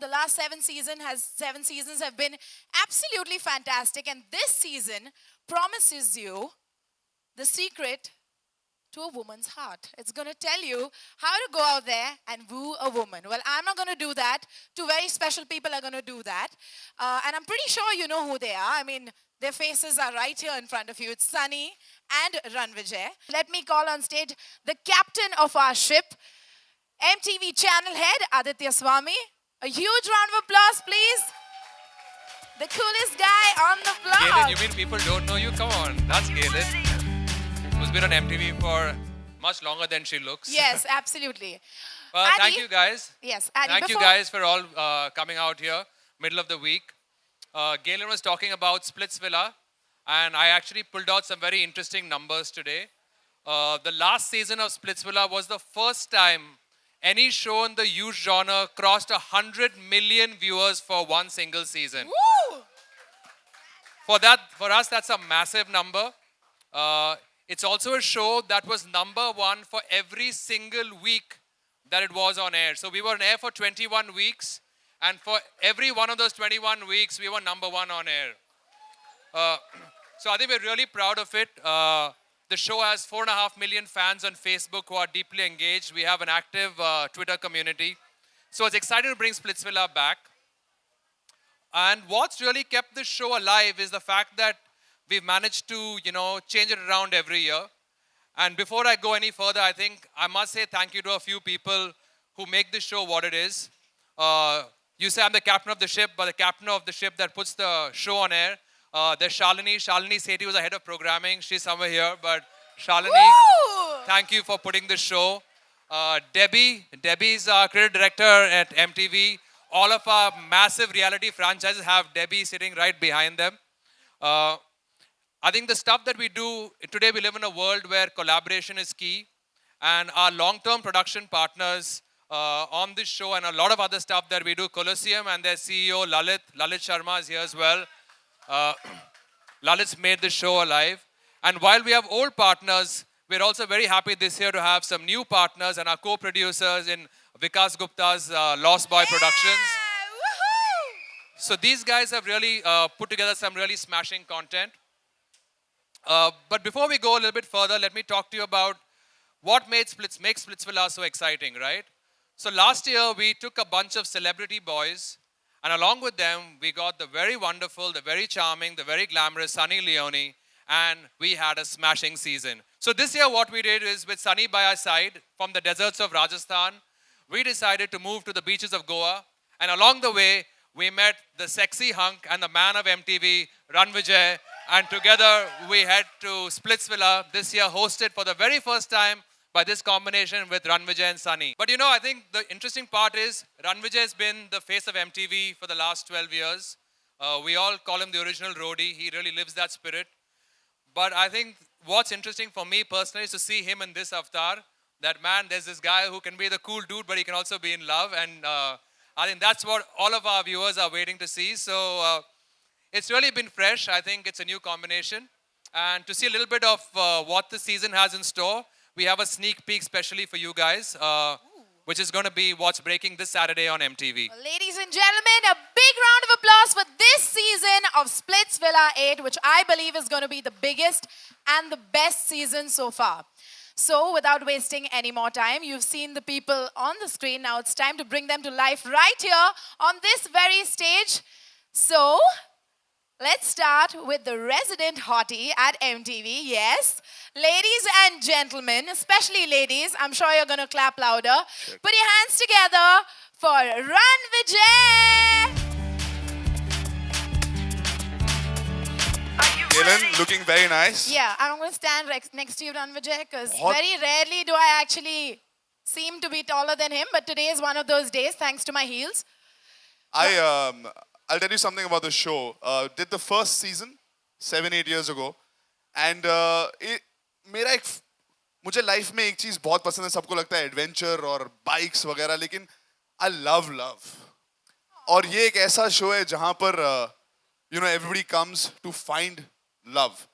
the last seven seasons have been absolutely fantastic. And this season promises you the secret to a woman's heart. It's going to tell you how to go out there and woo a woman. Well, I'm not going to do that. Two very special people are going to do that. And I'm pretty sure you know who they are. I mean, their faces are right here in front of you. It's Sunny and Ranvijay. Let me call on stage the captain of our ship, MTV channel head, Aditya Swami. A huge round of applause, please. The coolest guy on the block. Galen, you mean people don't know you? Come on, that's Galen. Who's been on MTV for much longer than she looks. Yes, absolutely. Thank you guys. Yes, Addy, thank you guys for all coming out here, middle of the week. Galen was talking about Splitsvilla, and I actually pulled out some very interesting numbers today. The last season of Splitsvilla was the first time any show in the youth genre crossed 100 million viewers for one single season. Woo! For us, that's a massive number. It's also a show that was number one for every single week that it was on air. So we were on air for 21 weeks, and for every one of those 21 weeks, we were number one on air. So I think we're really proud of it. The show has 4.5 million fans on Facebook who are deeply engaged. We have an active Twitter community. So it's exciting to bring Splitsvilla back. And what's really kept this show alive is the fact that we've managed to, change it around every year. And before I go any further, I think I must say thank you to a few people who make this show what it is. You say I'm the captain of the ship, but the captain of the ship that puts the show on air. There's Shalini. Shalini Sethi was the head of programming. She's somewhere here, but Shalini, Woo! Thank you for putting this show. Debbie's our creative director at MTV. All of our massive reality franchises have Debbie sitting right behind them. I think the stuff that we do, today we live in a world where collaboration is key. And our long-term production partners on this show and a lot of other stuff that we do, Colosseum and their CEO, Lalit Sharma is here as well. Lalit's made this show alive. And while we have old partners, we're also very happy this year to have some new partners and our co-producers in Vikas Gupta's Lost Boy Productions. Woohoo! So these guys have really put together some really smashing content. But before we go a little bit further, let me talk to you about what makes Splitsvilla so exciting, right? So last year, we took a bunch of celebrity boys, and along with them, we got the very wonderful, the very charming, the very glamorous Sunny Leone, and we had a smashing season. So this year, what we did is, with Sunny by our side, from the deserts of Rajasthan, we decided to move to the beaches of Goa, and along the way, we met the sexy hunk and the man of MTV, Ranvijay, and together we head to Splitsvilla this year, hosted for the very first time by this combination with Ranvijay and Sunny. But I think the interesting part is Ranvijay has been the face of MTV for the last 12 years. We all call him the original roadie. He really lives that spirit. But I think what's interesting for me personally is to see him in this avatar. That man, there's this guy who can be the cool dude, but he can also be in love. And I think that's what all of our viewers are waiting to see. So it's really been fresh. I think it's a new combination. And to see a little bit of what the season has in store, we have a sneak peek specially for you guys, which is going to be what's breaking this Saturday on MTV. Well, ladies and gentlemen, a big round of applause for this season of Splitsvilla 8, which I believe is going to be the biggest and the best season so far. So, without wasting any more time, you've seen the people on the screen. Now it's time to bring them to life right here on this very stage. So, let's start with the resident hottie at MTV. Yes, ladies and gentlemen, especially ladies, I'm sure you're going to clap louder. Sure. Put your hands together for Ranvijay. Galen, looking very nice. Yeah, I'm going to stand next to you, Ranvijay, because very rarely do I actually seem to be taller than him, but today is one of those days, thanks to my heels. I'll tell you something about the show. Did the first season 7-8 years ago, and मुझे life में एक चीज बहुत पसंद है, सबको लगता है एडवेंचर और बाइक्स वगैरह, लेकिन I love love. और ये एक ऐसा शो है जहाँ पर everybody comes to find love.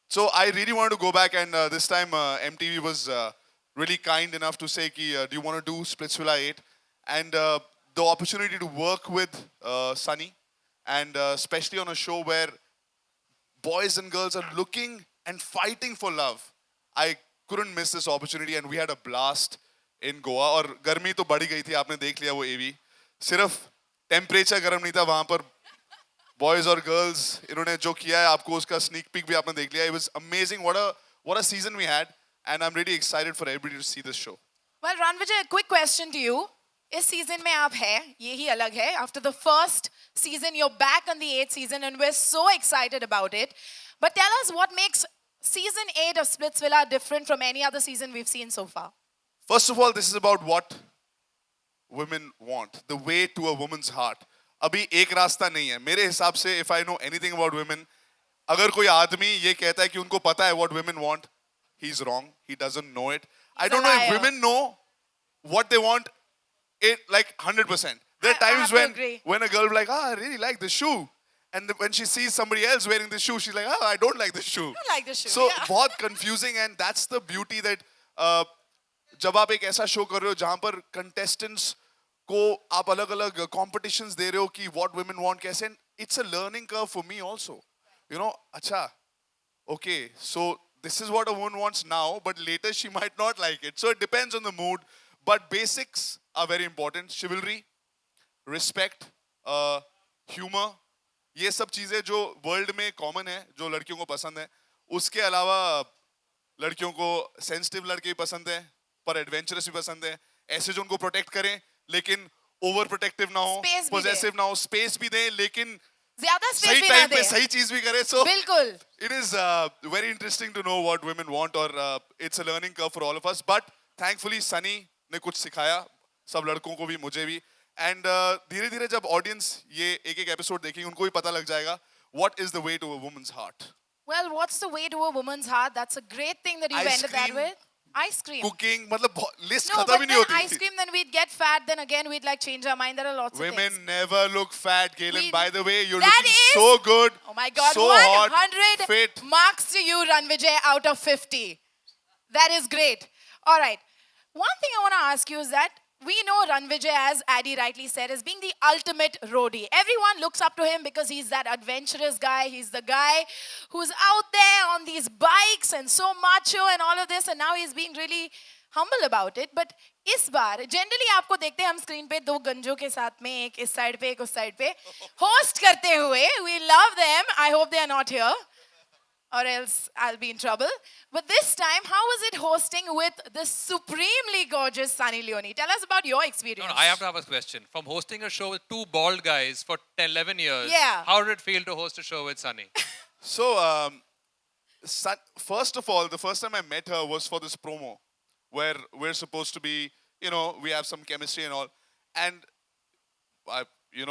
So I really wanted to go back, and this time MTV was really kind enough to say, do you want to do Splitsvilla 8? And the opportunity to work with Sunny, and especially on a show where boys and girls are looking and fighting for love. I couldn't miss this opportunity, and we had a blast in Goa. और गर्मी तो बढ़ी गई थी, आपने देख लिया वो AV. सिर्फ टेम्परेचर गर्म नहीं था वहाँ पर. Boys और girls, इन्होंने जो किया है आपको उसका sneak peek भी आपने देख लिया. It was amazing. What a season we had, and I'm really excited for everybody to see this show. Well, Ranvijay, a quick question to you. इस season में आप हैं, ये ही अलग है. After the first season, you're back on the 8th season, and we're so excited about it. But tell us what makes season 8 of Splitsvilla different from any other season we've seen so far. First of all, this is about what women want, the way to a woman's heart. अभी एक रास्ता नहीं है. मेरे हिसाब से, if I know anything about women, अगर कोई आदमी ये कहता है कि उनको पता है what women want, he's wrong. He doesn't know it. I don't know if women know what they want, it like 100%. There are times when a girl will be like, I really like this shoe. And when she sees somebody else wearing this shoe, she's like, I don't like this shoe. I don't like this shoe. So, बहुत confusing, and that's the beauty that जब आप एक ऐसा show कर रहे हो जहाँ पर contestants को आप अलग-अलग competitions दे रहे हो कि what women want कैसे, and it's a learning curve for me also. You know, अच्छा, okay, so this is what a woman wants now, but later she might not like it. So it depends on the mood. But basics are very important. Chivalry, respect, humor. ये सब चीजें जो world में common है, जो लड़कियों को पसंद है. उसके अलावा लड़कियों को सेंसिटिव लड़के भी पसंद है, पर एडवेंचरस भी पसंद है. ऐसे जो उनको प्रोटेक्ट करें, लेकिन ओवर प्रोटेक्टिव ना हो, पोजेसिव ना हो, स्पेस भी दें, लेकिन ज़्यादा स्पेस सही भी ना टाइम दे. पे सही चीज भी करे. So बिल्कुल. it is very interesting to know what women want, or it's a learning curve for all of us. But thankfully, Sunny ने कुछ सिखाया सब लड़कों को भी, मुझे भी. And धीरे-धीरे जब audience ये एक-एक episode देखेंगे, उनको भी पता लग जाएगा what is the way to a woman's heart. Well, what's the way to a woman's heart? That's a great thing that you've Ice ended that cream, with. Ice cream. Cooking, मतलब list No, खत्म but ही नहीं then होती. ice cream, then we'd get fat. Then again, we'd like change our mind. There are lots of Women things. never look fat, Galen. By the way, you're That looking is- so good, Oh my God, so 100 hot, fit. marks to you, Ranvijay, out of 50. That is great. All right. One thing I want to ask you is that we know Ranvijay, as Addy rightly said, as being the ultimate roadie. Everyone looks up to him because he's that adventurous guy. He's the guy who's out there on these bikes and so macho and all of this. And now he's being really humble about it. But इस बार generally आपको देखते हैं हम screen पे दो गंजों के साथ में, एक इस साइड पे एक उस साइड पे होस्ट करते हुए. We love them. I hope they are not here, or else I'll be in trouble. But this time, how was it hosting with the supremely gorgeous Sunny Leone? Tell us about your experience. No, I have to have a question. From hosting a show with two bald guys for 11 years, Yeah. how did it feel to host a show with Sunny? So, first of all, the first time I met her was for this promo, where we're supposed to be, you know, we have some chemistry and all. And,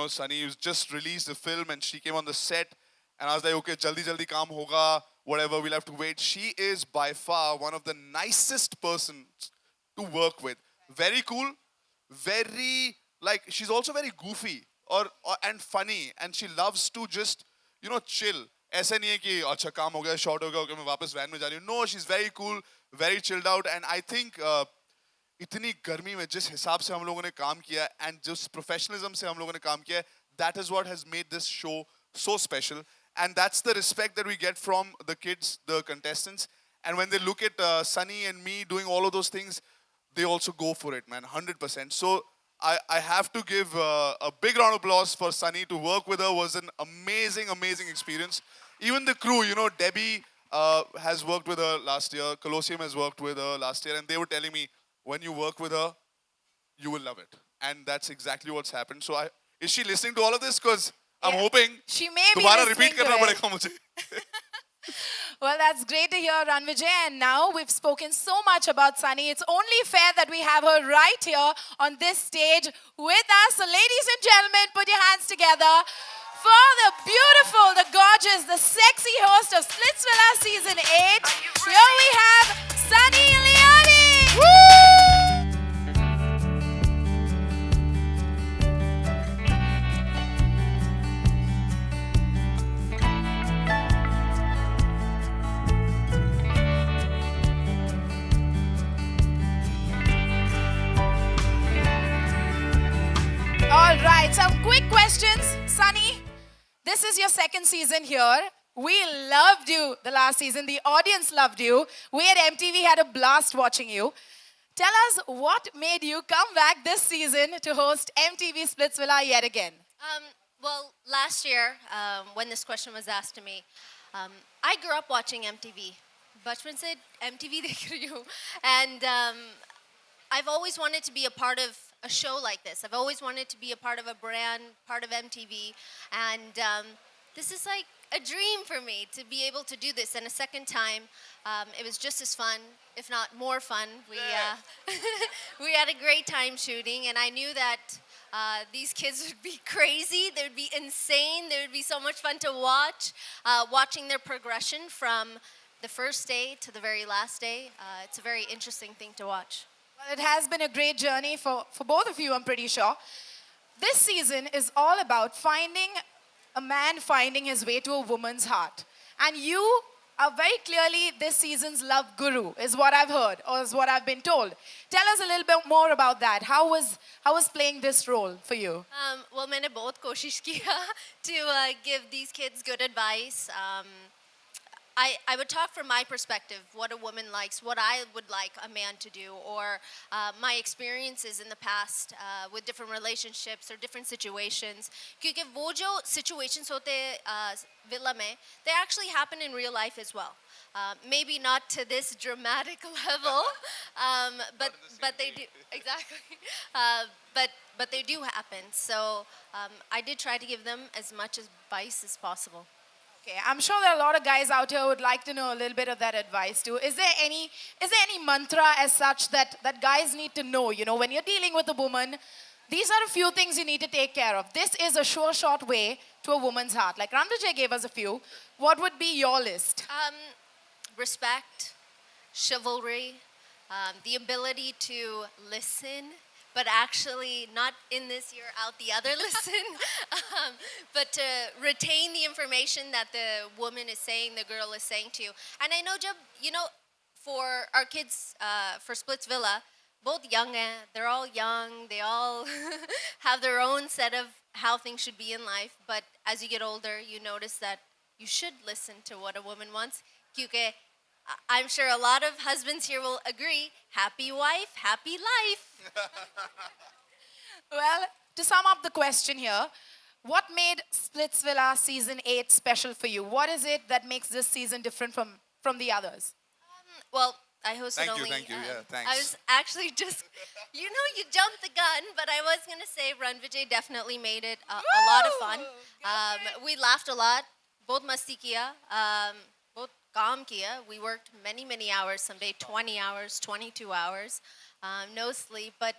Sunny was just released the film, and she came on the set, and I was like, okay, jaldi jaldi kaam hoga, whatever, we'll have to wait. She is by far one of the nicest persons to work with. Very cool, very, like, she's also very goofy and funny, and she loves to just, chill. ऐसा नहीं है कि अच्छा काम हो गया, short हो गया, ओके मैं वापस वैन में जा रही हूँ. No, she's very cool, very chilled out, and I think इतनी गर्मी में जिस हिसाब से हम लोगों ने काम किया and जिस professionalism से हम लोगों ने काम किया, that is what has made this show so special, and that's the respect that we get from the kids, the contestants, and when they look at Sunny and me doing all of those things, they also go for it, man, 100%. So I have to give a big round of applause for Sunny. To work with her was an amazing, amazing experience. Even the crew, Debbie has worked with her last year. Colosseum has worked with her last year. And they were telling me, when you work with her, you will love it. And that's exactly what's happened. So is she listening to all of this? Because I'm hoping she may be दोबारा listening repeat to करना it. पड़ेगा मुझे. Well, that's great to hear, Ranvijay. And now we've spoken so much about Sunny. It's only fair that we have her right here on this stage with us. So, ladies and gentlemen, put your hands together for the beautiful, the gorgeous, the sexy host of Splitsvilla Season 8. Here we have Sunny Leone. All This is your second season here. We loved you the last season. The audience loved you. We at MTV had a blast watching you. Tell us what made you come back this season to host MTV Splitsvilla yet again. Well, last year, when this question was asked to me, I grew up watching MTV. Bachpan se MTV dekh rahi hu. And I've always wanted to be a part of a show like this. I've always wanted to be a part of a brand, part of MTV. And this is like a dream for me to be able to do this. And a second time, it was just as fun, if not more fun. We had a great time shooting, and I knew that these kids would be crazy. They would be insane. They would be so much fun to watch. Watching their progression from the first day to the very last day, it's a very interesting thing to watch. Well, it has been a great journey for both of you, I'm pretty sure. This season is all about a man finding his way to a woman's heart. And you are very clearly this season's love guru, is what I've heard, or is what I've been told. Tell us a little bit more about that. How was playing this role for you? Well, मैंने बहुत कोशिश किया to give these kids good advice. I would talk from my perspective, what a woman likes, what I would like a man to do, or my experiences in the past with different relationships or different situations. Because वो जो situations होते villa में, they actually happen in real life as well. Maybe not to this dramatic level, but they do exactly. But they do happen. So I did try to give them as much advice as possible. Okay, I'm sure there are a lot of guys out here who would like to know a little bit of that advice too. Is there any mantra as such that guys need to know? You know, when you're dealing with a woman, these are a few things you need to take care of. This is a sure shot way to a woman's heart. Like Ranvijay gave us a few. What would be your list? Respect, chivalry, the ability to listen, but actually not in this ear, out the other listen, but to retain the information that the woman is saying, the girl is saying to you. And I know, for our kids, for Splitsvilla, both young, they're all young, they all have their own set of how things should be in life. But as you get older, you notice that you should listen to what a woman wants. Because I'm sure a lot of husbands here will agree, happy wife, happy life. Well, to sum up the question here, what made Splitsvilla Season 8 special for you? What is it that makes this season different from the others? Well, I hosted Thank you, only... yeah, thanks. I was actually just... you jumped the gun, but I was going to say Ranvijay definitely made it a lot of fun. We laughed a lot. Both masti kiya. Both kaam kiya. We worked many hours, some day 20 hours, 22 hours. No sleep, but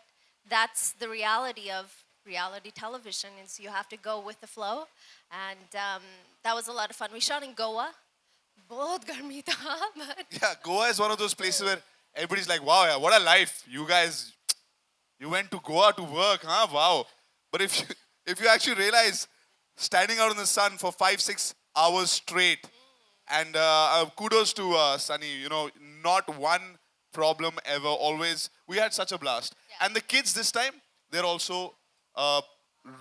that's the reality of reality television, is you have to go with the flow. And that was a lot of fun. We shot in Goa. Bahut garmi tha, but... Yeah, Goa is one of those places where everybody's like, wow, yeah, what a life. You guys, you went to Goa to work, huh? Wow. But if you actually realize, standing out in the sun for 5-6 hours straight, and kudos to Sunny, not one problem ever, always. We had such a blast. Yeah. And the kids this time, they're also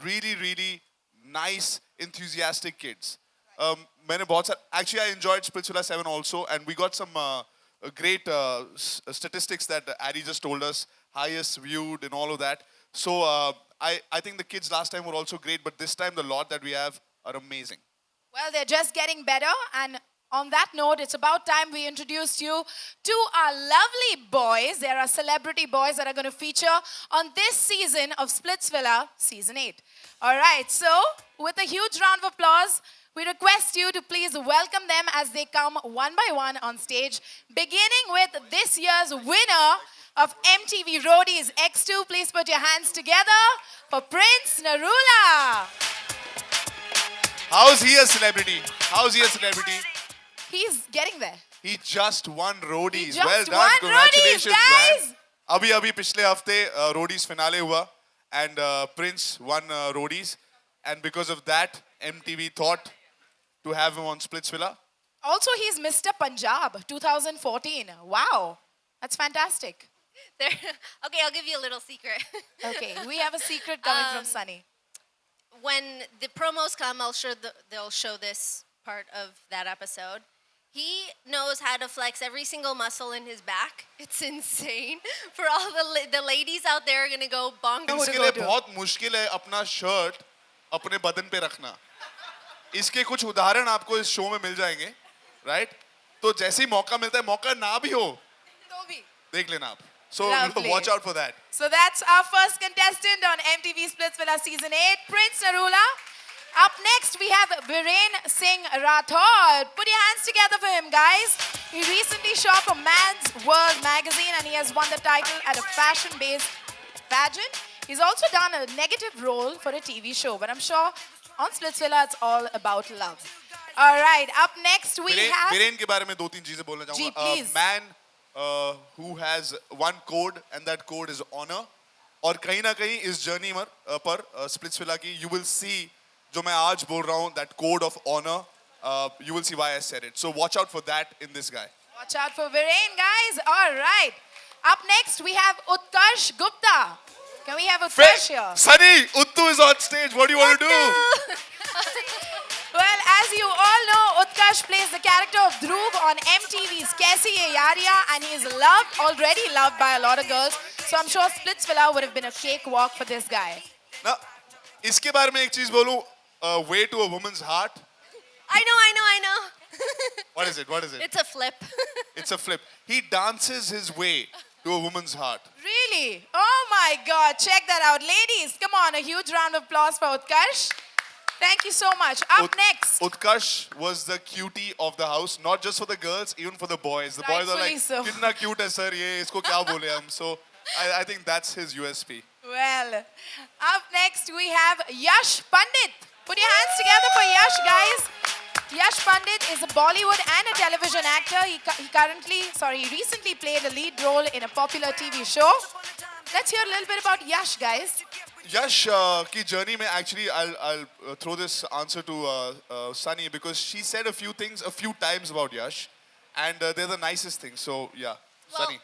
really nice, enthusiastic kids. Actually, I enjoyed Splitsvilla 7 also, and we got some great statistics that Addy just told us, highest viewed and all of that. So I think the kids last time were also great, but this time the lot that we have are amazing. Well, they're just getting better. And on that note, it's about time we introduced you to our lovely boys. There are celebrity boys that are going to feature on this season of Splitsvilla Season 8. All right, so with a huge round of applause, we request you to please welcome them as they come one by one on stage, beginning with this year's winner of MTV Roadies X2. Please put your hands together for Prince Narula. How's he a celebrity? He's getting there. He just won Roadies. He just Well done. won Congratulations, Roadies, guys. man. Abhi पिछले हफ्ते Roadies finale हुआ, and Prince won Roadies, and because of that, MTV thought to have him on Splitsvilla. Also, he's Mr. Punjab 2014. Wow, that's fantastic. Okay, I'll give you a little secret. Okay, we have a secret coming from Sunny. when the promos come, they'll show this part of that episode. He knows how to flex every single muscle in his back. It's insane. For all the ladies out there are gonna go bonk. इसके लिए बहुत मुश्किल है अपना shirt अपने बदन पे रखना. इसके कुछ उदाहरण आपको इस शो में मिल जाएंगे, right? तो जैसे ही मौका मिलता है, मौका ना भी हो, तो भी. देख लेना आप. So Lovely. watch out for that. So that's our first contestant on MTV Splitsvilla Season 8, Prince Narula. Up next, we have Singh Rathod. Put your hands together for him, guys. He recently shot for Man's World magazine and he has won the title at a fashion-based pageant. He's also done a negative role for a TV show, but I'm sure on Splitsvilla, it's all about love. All right, up next, we have... Viren के बारे में 2-3 चीजें बोलना जी, चाहूँगा. please. A man who has one code and that code is honor. और कहीं ना कहीं इस जर्नी पर Splitsvilla की you will see जो मैं आज बोल रहा हूँ, that code of honor, you will see why I said it. So watch out for that in this guy. Watch out for Viren, guys. All right. Up next, we have Utkarsh Gupta. Can we have Utkarsh here? Sunny, Uttu is on stage. What do you want to do? Well, as you all know, Utkarsh plays the character of Dhruv on MTV's Kaisi Ye Yariyan, and he is already loved by a lot of girls. So I'm sure Splitsvilla would have been a cakewalk for this guy. ना, इसके बारे में एक चीज बोलूं, way to a woman's heart. I know. What is it? What is it? It's a flip. It's a flip. He dances his way to a woman's heart. Really? Oh my God, check that out. Ladies, come on, a huge round of applause for Utkarsh. Thank you so much. Up next. Utkarsh was the cutie of the house, not just for the girls, even for the boys. The boys are like, Rightfully so. कितना cute है sir ये, इसको क्या बोले हम? So I think that's his USP. Well, up next we have Yash Pandit. Put your hands together for Yash, guys. Yash Pandit is a Bollywood and a television actor. He recently played a lead role in a popular TV show. Let's hear a little bit about Yash, guys. Yash की journey में actually I'll throw this answer to Sunny because she said a few things a few times about Yash, and they're the nicest things. So yeah, Well, Sunny.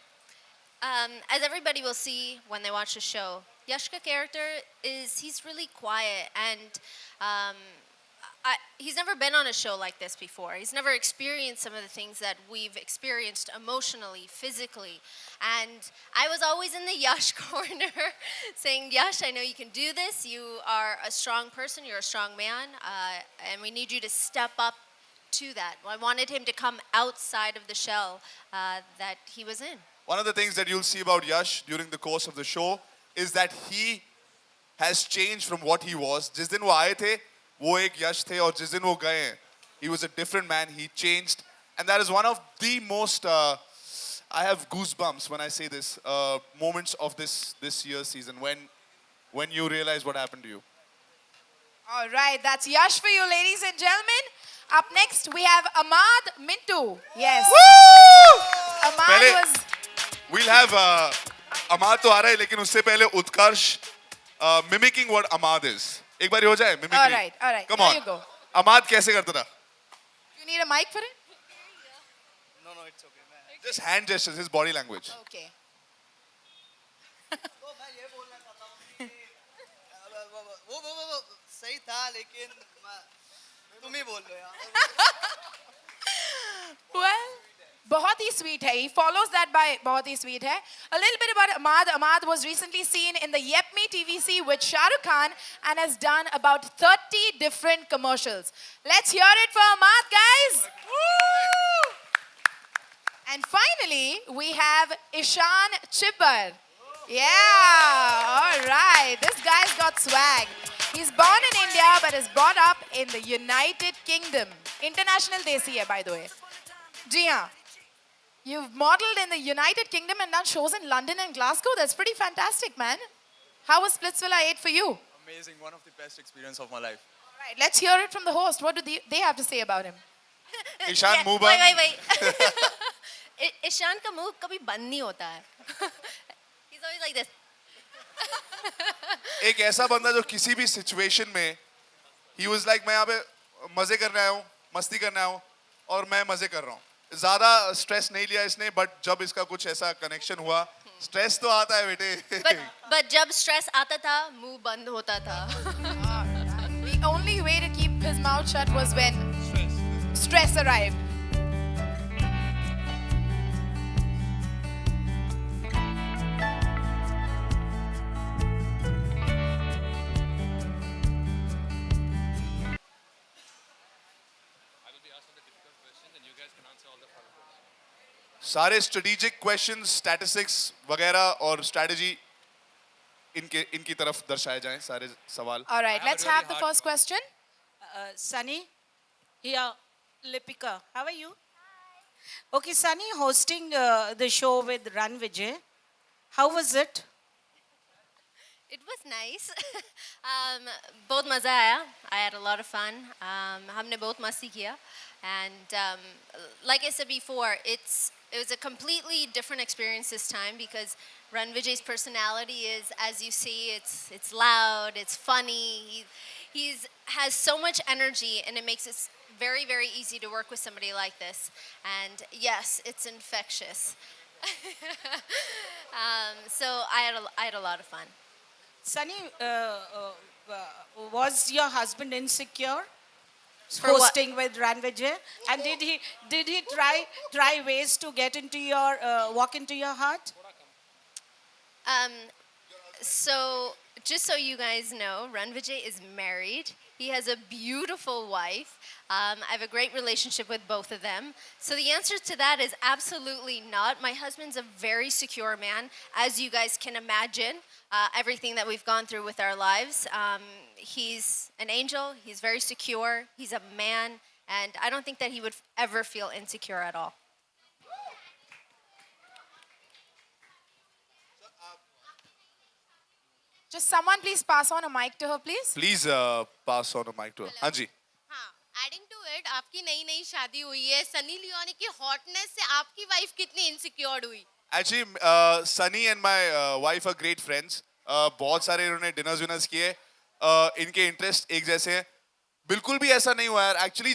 As everybody will see when they watch the show, Yashka character he's really quiet and he's never been on a show like this before. He's never experienced some of the things that we've experienced emotionally, physically. And I was always in the Yash corner saying, Yash, I know you can do this. You are a strong person. You're a strong man. And we need you to step up to that. I wanted him to come outside of the shell that he was in. One of the things that you'll see about Yash during the course of the show is that he has changed from what he was. जिस दिन वो आए थे, वो एक यश थे और जिस दिन वो गए हैं, he was a different man. He changed, and that is one of the most. I have goosebumps when I say this. Moments of this year's season when you realize what happened to you. All right, that's Yash for you, ladies and gentlemen. Up next, we have Ahmad Mintu. Yes. Ahmad पहले was... we'll have Ahmad तो आ रहा है, लेकिन उससे पहले उत्कर्ष mimicking what Ahmad is. एक बार हो जाए mimicry. All right. Come There on. you go. Ahmad कैसे करता था? You need a mic for it? No, it's okay. Just hand gestures, his body language. Okay. तो मैं ये बोलना चाहता हूँ कि वो सही था लेकिन तुम ही बोल लो यार. Well, बहुत ही sweet है. He follows that by बहुत ही sweet है. A little bit about Ahmad. Ahmad was recently seen in the Yep Me TVC with Shah Rukh Khan and has done about 30 different commercials. Let's hear it for Ahmad, guys. Woo! And finally, we have Ishan Chibbar. Yeah, all right. This guy's got swag. He's born in India but is brought up in the United Kingdom. International Desi hai, by the way. जी हाँ. You've modeled in the United Kingdom and done shows in London and Glasgow. That's pretty fantastic, man. How was Splitsvilla 8 for you? Amazing, one of the best experience of my life. All right, let's hear it from the host. What do they have to say about him? Ishan, Yeah, move on. wait. Ishan का मुंह कभी बंद नहीं होता है. He's always like this. एक ऐसा बंदा जो किसी भी सिचुएशन में he was like मैं यहाँ पे मजे करने आया हूँ, मस्ती करने आया हूँ और मैं मजे कर रहा हूँ. ज़्यादा स्ट्रेस नहीं लिया इसने, बट जब इसका कुछ ऐसा कनेक्शन हुआ, स्ट्रेस तो आता है बेटे. But जब stress आता था, मुंह बंद होता था. shut was when stress arrived. सारे strategic questions, statistics वगैरह और strategy इनकी तरफ दर्शाए जाएं सारे सवाल. All right, have a let's really have the hard first question. Sunny, here, Lipika. How are you? Okay, Sunny, hosting the show with Ranvijay. How was it? It was nice. बहुत मज़ा आया. I had a lot of fun. हमने बहुत मस्ती किया. And like I said before, it was a completely different experience this time because Ranvijay's personality is, as you see, it's loud, it's funny. He has so much energy, and it makes it very, very easy to work with somebody like this. And yes, it's infectious. So I had a lot of fun. Sunny, was your husband insecure For what? hosting with Ranvijay? And did he try ways to get into your walk into your heart? So just so you guys know, Ranvijay is married. He has a beautiful wife. I have a great relationship with both of them. So the answer to that is absolutely not. My husband's a very secure man, as you guys can imagine. Everything that we've gone through with our lives. He's an angel. He's very secure. He's a man. And I don't think that he would ever feel insecure at all. Just someone please pass on a mic to her, please. Please pass on a mic to her. हाँ जी. हाँ adding to it आपकी नई नई शादी हुई है Sunny Leone की hotness से आपकी वाइफ कितनी इनसिक्योर्ड हुई Actually, Sunny and my wife are great friends. बहुत सारे इन्होंने डिनर्स विनर्स किए. इनके इंटरेस्ट एक जैसे हैं. बिल्कुल भी ऐसा नहीं हुआ यार. एक्चुअली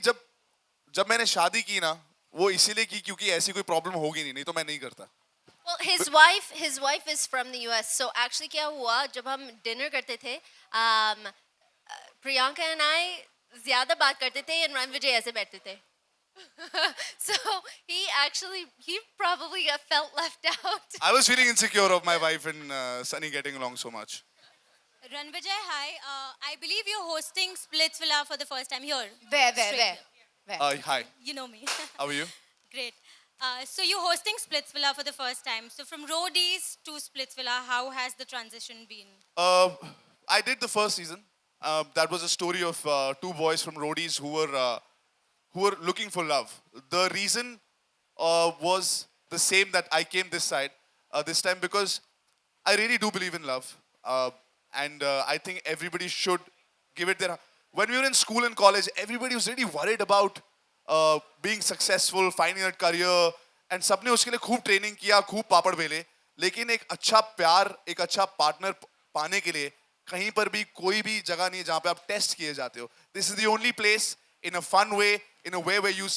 जब मैंने शादी की ना वो इसीलिए की क्योंकि ऐसी कोई प्रॉब्लम होगी नहीं तो मैं नहीं करता. Well, his wife is from the US. So actually क्या हुआ जब हम डिनर करते थे Priyanka and I ज़्यादा बात करते थे and Ranvijay ऐसे बैठते थे. So he probably felt left out. I was feeling insecure of my wife and Sunny getting along so much. Ranvijay, hi. I believe you're hosting Splitsvilla for the first time here. There. Hi, You know me. how are you? Great. So you're hosting Splitsvilla for the first time. So from roadies to Splitsvilla, how has the transition been? I did the first season. That was a story of two boys from roadies who were looking for love. The reason was the same that I came this side this time because I really do believe in love. And I think everybody should give it their... When we were in school and college, everybody was really worried about being successful, finding a career. And सबने उसके लिए खूब training किया, खूब पापड़ बेले. लेकिन एक अच्छा प्यार, एक अच्छा पार्टनर पाने के लिए कहीं पर भी कोई भी जगह नहीं है जहाँ पे आप टेस्ट किए जाते हो. This is the only place in a fun way, in a way where you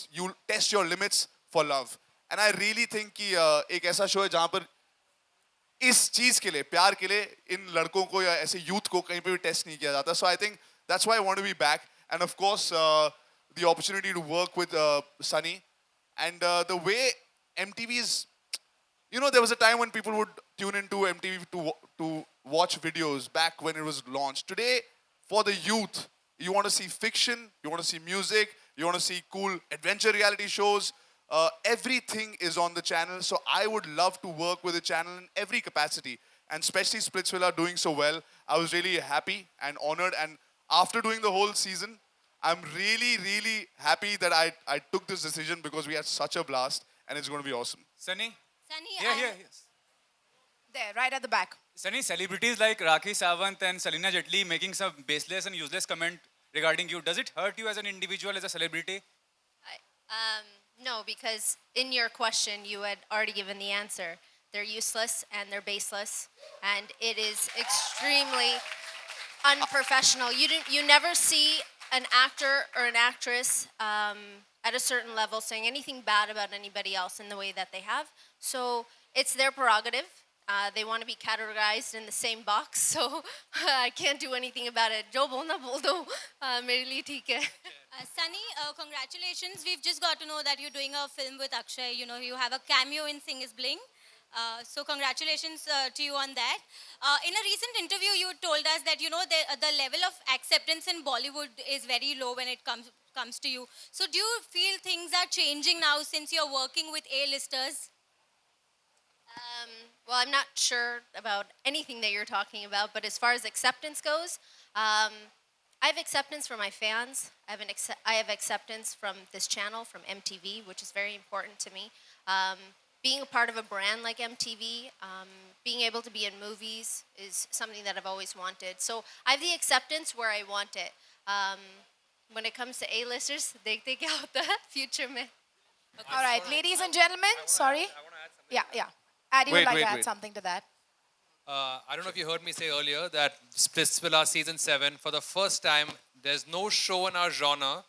test your limits for love. And I really think कि एक ऐसा शो है जहाँ पर इस चीज के लिए, प्यार के लिए इन लड़कों को या ऐसे यूथ को कहीं पे भी टेस्ट नहीं किया जाता. So I think that's why I want to be back. And of course, the opportunity to work with Sunny. And the way MTV is, you know, there was a time when people would tune into MTV to watch videos back when it was launched. Today, for the youth, you want to see fiction, you want to see music, you want to see cool adventure reality shows. Everything is on the channel. So I would love to work with the channel in every capacity. And especially Splitsvilla doing so well. I was really happy and honored. And after doing the whole season, I'm really, really happy that I took this decision because we had such a blast and it's going to be awesome. Sunny? Sunny, Yes. There, right at the back. Sunny, celebrities like Rakhi Sawant and Salina Jetli making some baseless and useless comment regarding you. Does it hurt you as an individual, as a celebrity? No, because in your question, you had already given the answer. They're useless and they're baseless, and it is extremely unprofessional. You never see an actor or an actress at a certain level saying anything bad about anybody else in the way that they have. So it's their prerogative. They want to be categorized in the same box, so I can't do anything about it. Jo bolna bol do, mere liye theek hai. Sunny, congratulations. We've just got to know that you're doing a film with Akshay. You know, you have a cameo in Singh is Bling. So congratulations to you on that. In a recent interview, you told us that, you know, the level of acceptance in Bollywood is very low when it comes to you. So do you feel things are changing now since you're working with A-listers? Well, I'm not sure about anything that you're talking about, but as far as acceptance goes, I have acceptance from my fans. I have acceptance from this channel, from MTV, which is very important to me. Being a part of a brand like MTV, being able to be in movies is something that I've always wanted. So I have the acceptance where I want it. When it comes to A-listers, देखते क्या होता है future में. All right, ladies and gentlemen, sorry. Yeah. Addy would like to add something to that. I don't know if you heard me say earlier that Splitsvilla season 7, for the first time, there's no show in our genre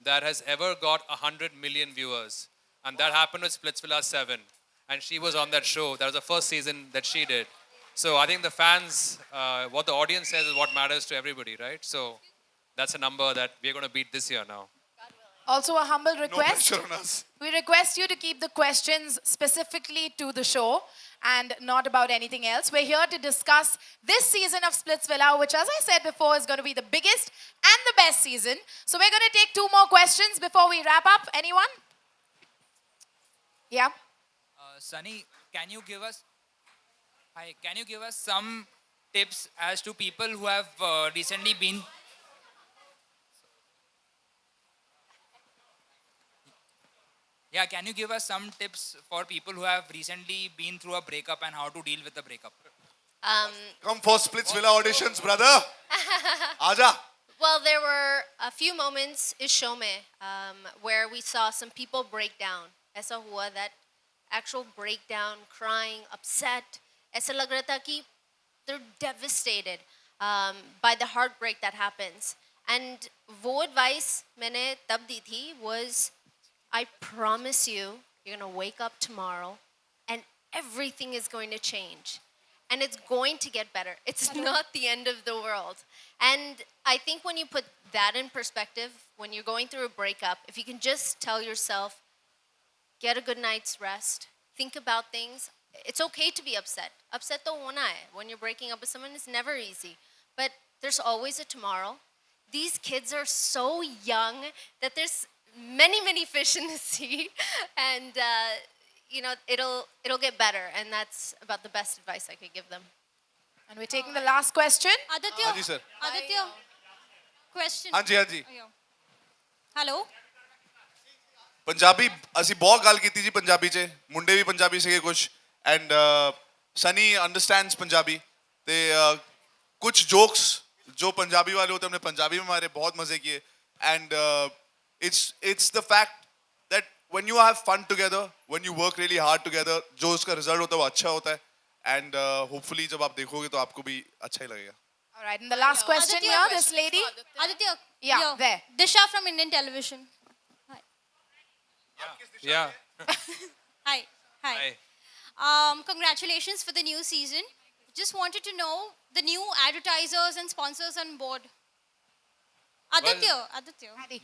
that has ever got 100 million viewers. And that happened with Splitsvilla 7. And she was on that show. That was the first season that she did. So I think the fans, what the audience says is what matters to everybody, right? So that's a number that we're going to beat this year now. Also, a humble No request. pressure on us. We request you to keep the questions specifically to the show and not about anything else. We're here to discuss this season of Splitsvilla, which, as I said before, is going to be the biggest and the best season. So we're going to take 2 more questions before we wrap up. Anyone? Yeah. Sunny, can you give us some tips as to people who have recently been can you give us some tips for people who have recently been through a breakup and how to deal with the breakup? Come for Splitsvilla auditions, brother. Aja. Well, there were a few moments इस show में where we saw some people break down. ऐसा हुआ that actual breakdown, crying, upset. ऐसा लग रहा था कि they're devastated by the heartbreak that happens. And वो advice मैंने तब दी थी was, I promise you, you're going to wake up tomorrow and everything is going to change. And it's going to get better. It's not the end of the world. And I think when you put that in perspective, when you're going through a breakup, if you can just tell yourself, get a good night's rest, think about things. It's okay to be upset. Upset to hona hai. When you're breaking up with someone, it's never easy. But there's always a tomorrow. These kids are so young that there's many fish in the sea. And, you know, it'll get better. And that's about the best advice I could give them. And we're taking the last question. Aditya, हाँ जी sir. Aditya, question. हाँ जी. Hello. Punjabi ਅਸੀਂ बहुत ਗੱਲ ਕੀਤੀ ਜੀ ਪੰਜਾਬੀ 'ਚ ਮੁੰਡੇ ਵੀ ਪੰਜਾਬੀ ਸੀਗੇ ਕੁਝ ਐਂਡ ਸਨੀ ਅੰਡਰਸਟੈਂਡਸ ਪੰਜਾਬੀ ਤੇ कुछ जोक्स जो पंजाबी वाले होते हैं हमने पंजाबी में हमारे बहुत मजे किए and it's the fact that when you have fun together, when you work really hard together, जो उसका रिजल्ट होता है वो अच्छा होता है एंड होपफुली जब आप देखोगे तो आपको भी अच्छा ही लगेगा. All right, and the last question Aditya, here, this lady. Aditya. Yeah, here. there. Disha from Indian television. Yeah. Hi. Hi. Congratulations for the new season. Just wanted to know the new advertisers and sponsors on board. Aditya.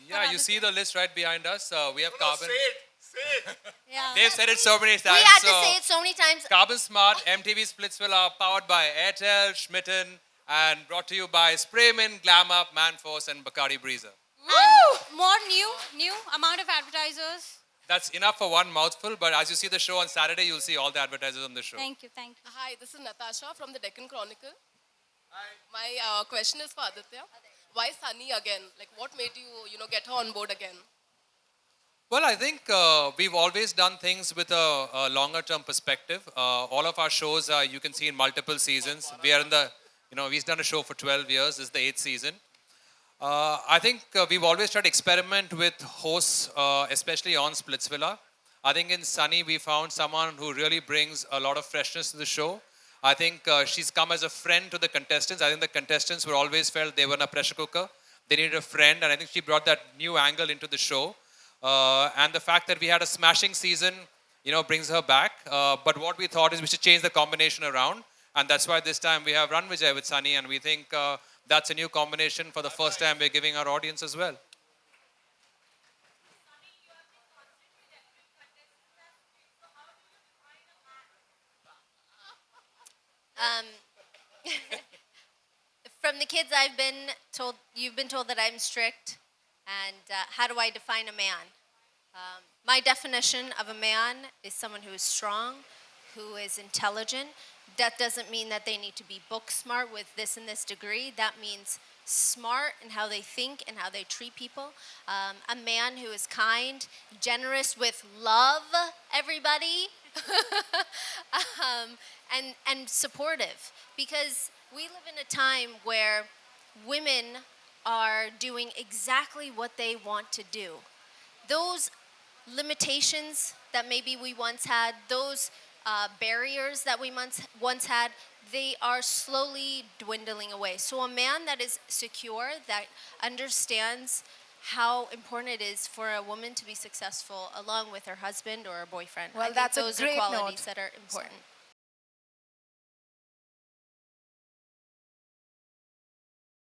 Yeah, you see the list right behind us. We have Carbon. Yeah. They've said it so many times. We had to so say it so many times. Carbon Smart, MTV Splitsvilla, powered by Airtel, Schmitten, and brought to you by Sprayman, Glam Up, Manforce, and Bacardi Breezer. And more new amount of advertisers. That's enough for one mouthful, but as you see the show on Saturday, you'll see all the advertisers on the show. Thank you. Hi, this is Natasha from the Deccan Chronicle. Hi. My question is for Aditya. Why Sunny again? Like, what made you, get her on board again? Well, I think we've always done things with a longer-term perspective. All of our shows, you can see in multiple seasons. We are in the, we've done a show for 12 years. This is the 8th season. I think we've always tried to experiment with hosts, especially on Splitsvilla. I think in Sunny, we found someone who really brings a lot of freshness to the show. I think she's come as a friend to the contestants. I think the contestants were always felt they were in a pressure cooker. They needed a friend, and I think she brought that new angle into the show. And the fact that we had a smashing season, brings her back. But what we thought is we should change the combination around. And that's why this time we have Ranvijay with Sunny, and we think that's a new combination for the first time we're giving our audience as well. from the kids, you've been told that I'm strict. And how do I define a man? My definition of a man is someone who is strong, who is intelligent. That doesn't mean that they need to be book smart with this and this degree. That means smart in how they think and how they treat people. A man who is kind, generous with love, everybody, and supportive. Because we live in a time where women are doing exactly what they want to do. Those limitations that maybe we once had, those barriers that we once had, they are slowly dwindling away. So a man that is secure, that understands how important it is for a woman to be successful along with her husband or her boyfriend. Well, I think that's a those great are qualities note. that are important.